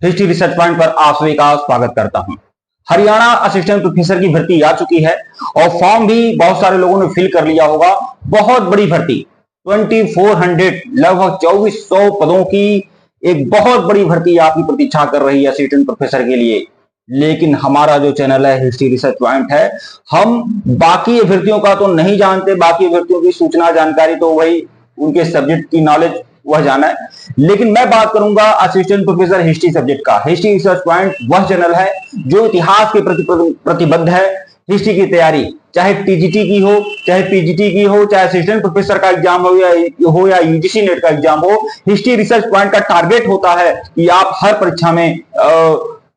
History research point पर आप सभी का स्वागत करता हूं। हरियाणा असिस्टेंट प्रोफेसर की भर्ती आ चुकी है और फॉर्म भी बहुत सारे लोगों ने फिल कर लिया होगा। बहुत बड़ी भर्ती 2400 लगभग 2400 पदों की एक बहुत बड़ी भर्ती आपकी प्रतीक्षा कर रही है असिस्टेंट प्रोफेसर के लिए। लेकिन हमारा जो चैनल है हिस्ट्री रिसर्च पॉइंट है, हम बाकी अभ्यर्थियों का तो नहीं जानते, बाकी अभ्यर्थियों की सूचना जानकारी तो वही उनके सब्जेक्ट की नॉलेज वह जाना है। लेकिन मैं बात करूंगा असिस्टेंट प्रोफेसर हिस्ट्री सब्जेक्ट का। हिस्ट्री रिसर्च पॉइंट वह चैनल है जो इतिहास के प्रति प्रतिबद्ध है। हिस्ट्री की तैयारी चाहे टीजीटी की हो, चाहे पीजीटी की हो, चाहे असिस्टेंट प्रोफेसर का एग्जाम हो या यूजीसी नेट का एग्जाम हो, हिस्ट्री रिसर्च पॉइंट का टारगेट होता है कि आप हर परीक्षा में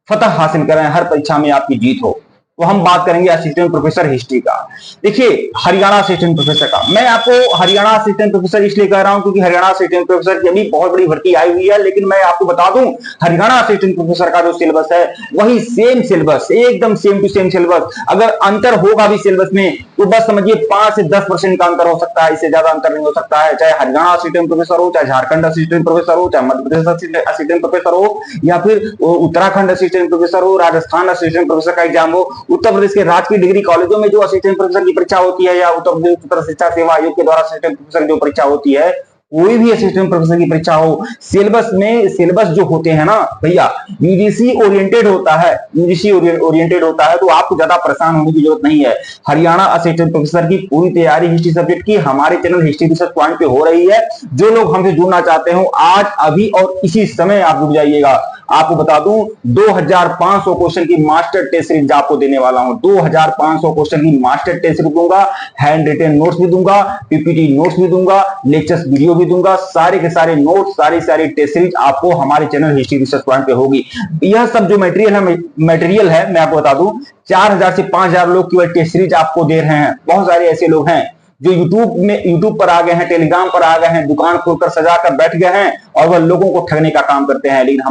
फतह हासिल करें, हर परीक्षा में आपकी जीत हो। तो हम बात करेंगे असिस्टेंट प्रोफेसर हिस्ट्री का। देखिए, हरियाणा असिस्टेंट प्रोफेसर का मैं आपको हरियाणा असिस्टेंट प्रोफेसर इसलिए कह रहा हूं क्योंकि हरियाणा असिस्टेंट प्रोफेसर की अभी बहुत बड़ी भर्ती आई हुई है। लेकिन मैं आपको बता दूं, हरियाणा असिस्टेंट प्रोफेसर का जो सिलेबस है वही सेम सिलेबस, एकदम सेम टू सेम सिलेबस। अगर अंतर होगा भी सिलेबस में तो बस समझिए 5 से 10% का अंतर हो सकता है, इससे ज्यादा अंतर नहीं हो सकता है। चाहे हरियाणा असिस्टेंट प्रोफेसर हो, चाहे झारखंड असिस्टेंट प्रोफेसर हो, चाहे मध्य प्रदेश असिस्टेंट प्रोफेसर हो, या फिर उत्तराखंड असिस्टेंट प्रोफेसर हो, राजस्थान असिस्टेंट प्रोफेसर का एग्जाम हो, उत्तर प्रदेश के की डिग्री कॉलेजों में जो असिस्टेंट प्रोफेसर की परीक्षा होती है, या उत्तर प्रदेश उच्चतर शिक्षा सेवा आयोग के द्वारा असिस्टेंट प्रोफेसर की जो परीक्षा होती है, कोई भी असिस्टेंट प्रोफेसर की परीक्षा हो, सिलेबस जो होते हैं ना भैया, यूजीसी ओरिएंटेड होता है। यूजीसी ओरिएंटेड होता है तो आपको ज्यादा परेशान होने की जरूरत नहीं है। हरियाणा असिस्टेंट प्रोफेसर की पूरी तैयारी हिस्ट्री सब्जेक्ट की हमारे चैनल हिस्ट्री रिसर्च पॉइंट पे हो रही है। जो लोग हमसे जुड़ना चाहते हो, आज अभी और इसी समय आप जुड़ जाइएगा। आपको बता दूं, 2500 क्वेश्चन की मास्टर टेस्ट सीरीज आपको देने वाला हूं। 2500 क्वेश्चन की मास्टर टेस्ट सीरीज दूंगा, हैंड रिटन नोट्स भी दूंगा, पीपीटी नोट्स भी दूंगा, लेक्चर्स वीडियो भी दूंगा। सारे के सारे नोट्स, सारी टेस्ट सीरीज आपको हमारे चैनल हिस्ट्री रिसर्च पॉइंट पे होगी। यह सब जो मटेरियल है मैं आपको बता दूं, 4000 से 5000 लोग की टेस्ट सीरीज आपको दे रहे हैं। बहुत सारे ऐसे लोग हैं जो यूट्यूब पर आ गए हैं, टेलीग्राम पर आ गए हैं, दुकान खोलकर सजाकर बैठ गए हैं और वह लोगों को ठगने का काम करते हैं। लेकिन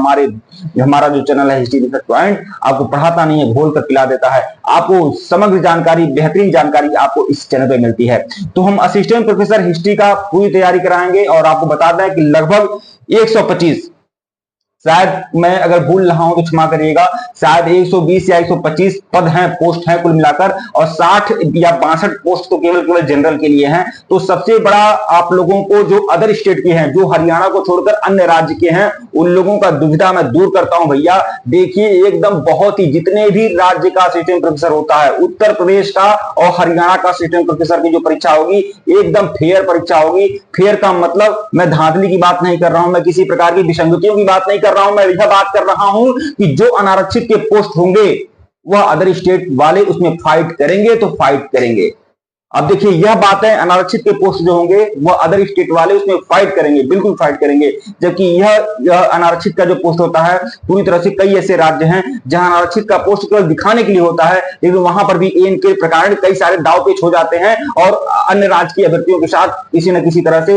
हमारा जो चैनल है हिस्ट्री रिसर्च पॉइंट आपको पढ़ाता नहीं है, घोल कर पिला देता है। आपको समग्र जानकारी, बेहतरीन जानकारी आपको इस चैनल पे मिलती है। तो हम असिस्टेंट प्रोफेसर हिस्ट्री का पूरी तैयारी कराएंगे और आपको बता दें कि लगभग 125, शायद मैं अगर भूल रहा हूं तो क्षमा करिएगा, शायद 120 या 125 पद हैं, पोस्ट हैं कुल मिलाकर, और 60 या 62 पोस्ट तो केवल जनरल के लिए हैं। तो सबसे बड़ा आप लोगों को जो अदर स्टेट के हैं, जो हरियाणा को छोड़कर अन्य राज्य के हैं, उन लोगों का दुविधा मैं दूर करता हूं भैया। देखिए, एकदम बहुत ही जितने भी राज्य का असिस्टेंट प्रोफेसर होता है, उत्तर प्रदेश का और हरियाणा का असिस्टेंट प्रोफेसर की जो परीक्षा होगी एकदम फेयर परीक्षा होगी। फेयर का मतलब मैं धांधली की बात नहीं कर रहा हूं, मैं किसी प्रकार की विसंगतियों की बात नहीं कर रहा हूं। मैं यह बात कर रहा हूं कि जो अनारक्षित के पोस्ट होंगे वह अदर स्टेट वाले उसमें फाइट करेंगे तो फाइट करेंगे। अब देखिए, यह बात है, अनारक्षित के पोस्ट जो होंगे वह अदर स्टेट वाले उसमें फाइट करेंगे, बिल्कुल फाइट करेंगे। जबकि यह अनारक्षित का जो पोस्ट होता है, पूरी तरह से कई ऐसे राज्य हैं जहां अनारक्षित का पोस्ट केवल दिखाने के लिए होता है, लेकिन वहां पर भी इनके प्रकार कई सारे दाव पेच हो जाते हैं और अन्य राज्य की अभ्यर्थियों के साथ किसी न किसी तरह से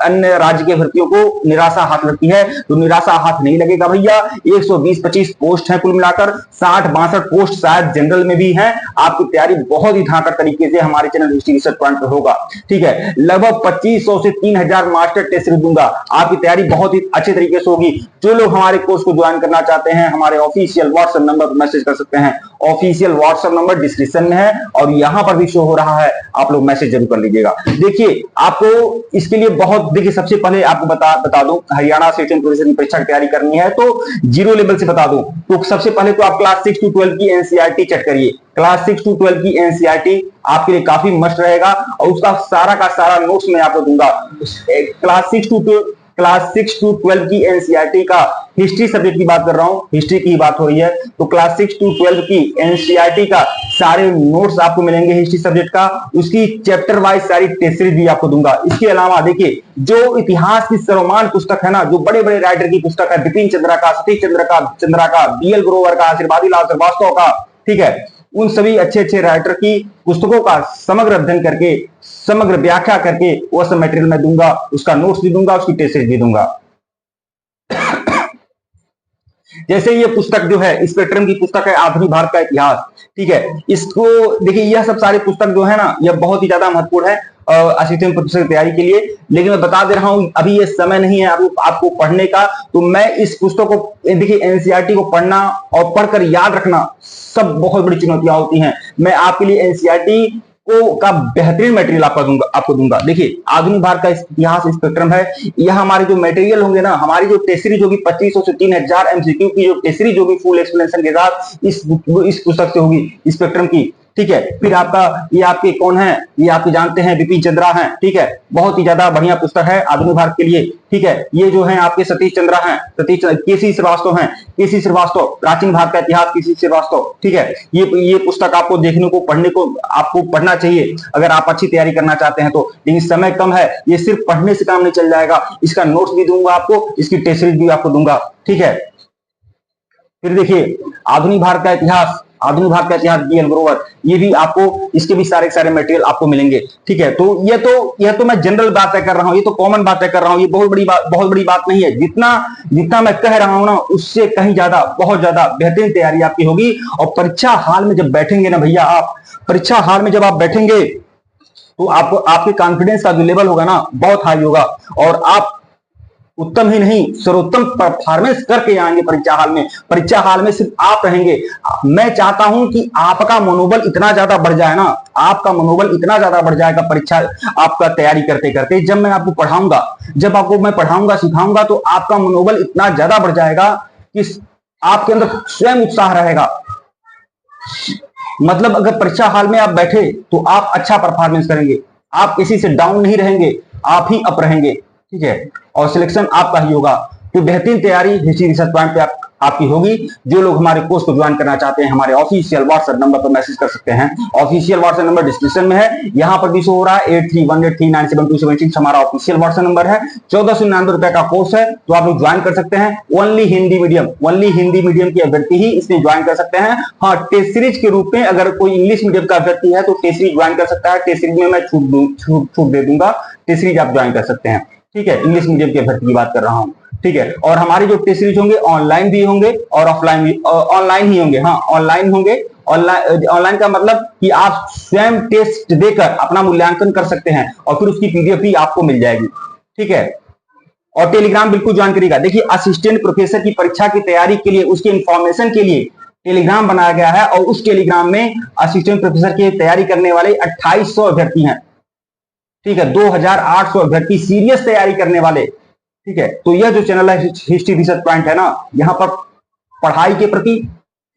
अन्य राज्य के अभ्यर्थियों को निराशा हाथ लगती है। तो निराशा हाथ नहीं लगेगा भैया। 120-25 पोस्ट है कुल मिलाकर, 60-62 पोस्ट शायद जनरल में भी है। आपकी तैयारी बहुत ही धाकड़ तरीके से हमारे चैनल हिस्ट्री रिसर्च पॉइंट पर होगा, ठीक है। लगभग 2500 से 3000 मास्टर टेस्ट सीरीज दूंगा। आपकी तैयारी बहुत ही अच्छे तरीके से होगी। जो लोग हमारे कोर्स को ज्वाइन करना चाहते हैं, हमारे ऑफिशियल व्हाट्सएप नंबर पर मैसेज कर सकते हैं। ऑफिशियल व्हाट्सएप नंबर डिस्क्रिप्शन में है और यहां पर भी शो हो रहा है, आप लोग मैसेज जरूर कर लीजिएगा। देखिए, आपको इसके लिए देखिए, सबसे पहले आपको बता दूं, हरियाणा असिस्टेंट प्रोफेसर की परीक्षा की तैयारी करनी है तो जीरो लेवल से बता दूं तो सबसे पहले तो आप क्लास 6 to 12 की एनसीईआरटी चेक करिए। क्लास 6 to 12 की एनसीईआरटी आपके लिए काफी मस्ट रहेगा और उसका सारा का सारा नोट्स मैं आपको दूंगा। क्लास 6 to 12 की एनसीईआरटी का हिस्ट्री सब्जेक्ट की बात कर रहा हूं, हिस्ट्री की बात हो रही है, तो क्लास 6 to 12 की एनसीईआरटी का सारे नोट्स आपको मिलेंगे हिस्ट्री सब्जेक्ट का। उसकी चैप्टर वाइज सारी टेस्ट सीरीज भी आपको दूंगा। इसके अलावा देखिए, जो इतिहास की सर्वमान्य पुस्तक है ना, जो बड़े बड़े राइटर की पुस्तक है, बिपिन चंद्रा का, सतीश चंद्रा का, बीएल ग्रोवर का, आशीर्वादी लाल श्रीवास्तव का, ठीक है, उन सभी अच्छे राइटर की पुस्तकों का समग्र अध्ययन करके, समग्र व्याख्या करके वो सब मटेरियल मैं दूंगा। उसका नोट्स भी दूंगा, उसकी टेस्ट सीरीज भी दूंगा। जैसे ये पुस्तक जो है, स्पेक्ट्रम की पुस्तक है, आधुनिक भारत का इतिहास, ठीक है। इसको देखिए, यह सब सारी पुस्तक जो है ना, यह बहुत ही ज्यादा महत्वपूर्ण है असिस्टेंट प्रोफेसर की तैयारी के लिए। लेकिन मैं बता दे रहा हूं अभी ये समय नहीं है अभी आपको पढ़ने का। तो मैं इस पुस्तक को, देखिए एनसीईआरटी को पढ़ना और पढ़कर याद रखना सब बहुत बड़ी चुनौतियां होती हैं। मैं आपके लिए एनसीईआरटी का बेहतरीन मटेरियल आपको दूंगा। देखिए आधुनिक भारत का इतिहास स्पेक्ट्रम है, यह हमारे जो मटेरियल होंगे ना, हमारी जो टेस्ट सीरीज होगी 2500 से 3000 एमसीक्यू की जो टेस्ट सीरीज होगी फुल एक्सप्लेनेशन के साथ इस पुस्तक से होगी स्पेक्ट्रम की। ठीक है, फिर आपका ये आपके कौन है, ये आपके जानते हैं बिपिन चंद्रा हैं। ठीक है, बहुत ही ज्यादा बढ़िया पुस्तक है आधुनिक भारत के लिए। ठीक है, ये जो है आपके सतीश चंद्रा हैं, केसी श्रीवास्तव हैं, केसी श्रीवास्तव प्राचीन भारत का इतिहास केसी श्रीवास्तव। ठीक है, ये पुस्तक आपको देखने को, पढ़ने को आपको पढ़ना चाहिए अगर आप अच्छी तैयारी करना चाहते हैं तो। लेकिन समय कम है, ये सिर्फ पढ़ने से काम नहीं चल जाएगा, इसका नोट्स भी दूंगा आपको, इसकी टेस्ट सीरीज भी आपको दूंगा। ठीक है, फिर देखिए आधुनिक भारत का इतिहास BL ग्रोवर, ये भी आपको, इसके भी सारे मटेरियल आपको मिलेंगे। ठीक है, तो यह तो मैं जनरल बातें कर रहा हूं, ये तो कॉमन बातें कर रहा हूं, ये बहुत बड़ी बात नहीं है। जितना मैं कह रहा हूं ना उससे कहीं ज्यादा, बहुत ज्यादा बेहतरीन तैयारी आपकी होगी। और परीक्षा हाल में जब बैठेंगे ना भैया, आप परीक्षा हाल में जब आप बैठेंगे तो आपको, आपके कॉन्फिडेंस का जो लेवल होगा ना बहुत हाई होगा, और आप उत्तम ही नहीं सर्वोत्तम परफॉर्मेंस करके आएंगे परीक्षा हाल में। परीक्षा हाल में सिर्फ आप रहेंगे। मैं चाहता हूं कि आपका मनोबल इतना ज्यादा बढ़ जाए ना, आपका मनोबल इतना ज्यादा बढ़ जाएगा परीक्षा आपका तैयारी करते करते, जब मैं आपको पढ़ाऊंगा, जब आपको मैं पढ़ाऊंगा सिखाऊंगा तो आपका मनोबल इतना ज्यादा बढ़ जाएगा कि आपके अंदर स्वयं उत्साह रहेगा। मतलब अगर परीक्षा हाल में आप बैठे तो आप अच्छा परफॉर्मेंस करेंगे, आप किसी से डाउन नहीं रहेंगे, आप ही अप रहेंगे। ठीक है, और सिलेक्शन आपका ही होगा। तो बेहतरीन तैयारी हिस्ट्री रिसर्च पॉइंट पे आपकी होगी। जो लोग हमारे कोर्स को ज्वाइन करना चाहते हैं हमारे ऑफिशियल व्हाट्सएप नंबर पर मैसेज कर सकते हैं। ऑफिशियल व्हाट्सएप नंबर डिस्क्रिप्शन में है, यहां पर भी शो हो रहा है 8318397276 हमारा ऑफिशियल व्हाट्सएप नंबर है। 1499 रुपए का कोर्स है, तो आप लोग ज्वाइन कर सकते हैं। ओनली हिंदी मीडियम की अभ्यर्थी ही इसमें ज्वाइन कर सकते हैं। हाँ, टेस्ट सीरीज के रूप में अगर कोई इंग्लिश मीडियम का अभ्यर्थी है तो टेस्ट सीरीज ज्वाइन कर सकता है। टेस्ट सीरीज में मैं छूट दे दूंगा, टेस्ट सीरीज आप ज्वाइन कर सकते हैं। ठीक है, इंग्लिश मीडियम के अभ्यर्थी की बात कर रहा हूं। ठीक है, और हमारी जो टेस्ट सीरीज होंगे ऑनलाइन भी होंगे और ऑफलाइन भी, ऑनलाइन ही होंगे। हाँ, ऑनलाइन होंगे। ऑनलाइन का मतलब कि आप स्वयं टेस्ट देकर अपना मूल्यांकन कर सकते हैं और फिर उसकी पीडीएफ भी आपको मिल जाएगी। ठीक है, और टेलीग्राम बिल्कुल ज्वाइन करिएगा। देखिए असिस्टेंट प्रोफेसर की परीक्षा की तैयारी के लिए, उसके इंफॉर्मेशन के लिए टेलीग्राम बनाया गया है, और उस टेलीग्राम में असिस्टेंट प्रोफेसर की तैयारी करने वाले 2800 अभ्यर्थी हैं। ठीक है, 2800 अभ्यर्थी सीरियस तैयारी करने वाले। ठीक है, तो यह जो चैनल है हिस्ट्री रिसर्च पॉइंट है ना, यहाँ पर पढ़ाई के प्रति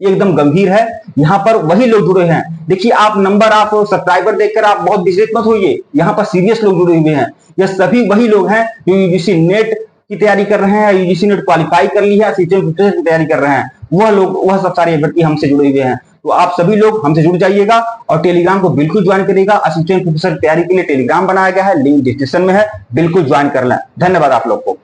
एकदम गंभीर है। यहाँ पर वही लोग जुड़े हैं। देखिए आप नंबर, आप सब्सक्राइबर देखकर आप बहुत विचलित मत होइए, यहाँ पर सीरियस लोग जुड़े हुए हैं। यह सभी वही लोग हैं जो यूजीसी नेट की तैयारी कर रहे हैं, यूजीसी नेट क्वालिफाई कर ली है, असिस्टेंट प्रोफेसर की तैयारी कर रहे हैं। वह सब सारे अभ्यर्थी हमसे जुड़े हुए हैं। तो आप सभी लोग हमसे जुड़ जाइएगा और टेलीग्राम को बिल्कुल ज्वाइन करिएगा। असिस्टेंट प्रोफेसर की तैयारी के लिए टेलीग्राम बनाया गया है, लिंक डिस्क्रिप्शन में है, बिल्कुल ज्वाइन कर लें। धन्यवाद आप लोग को।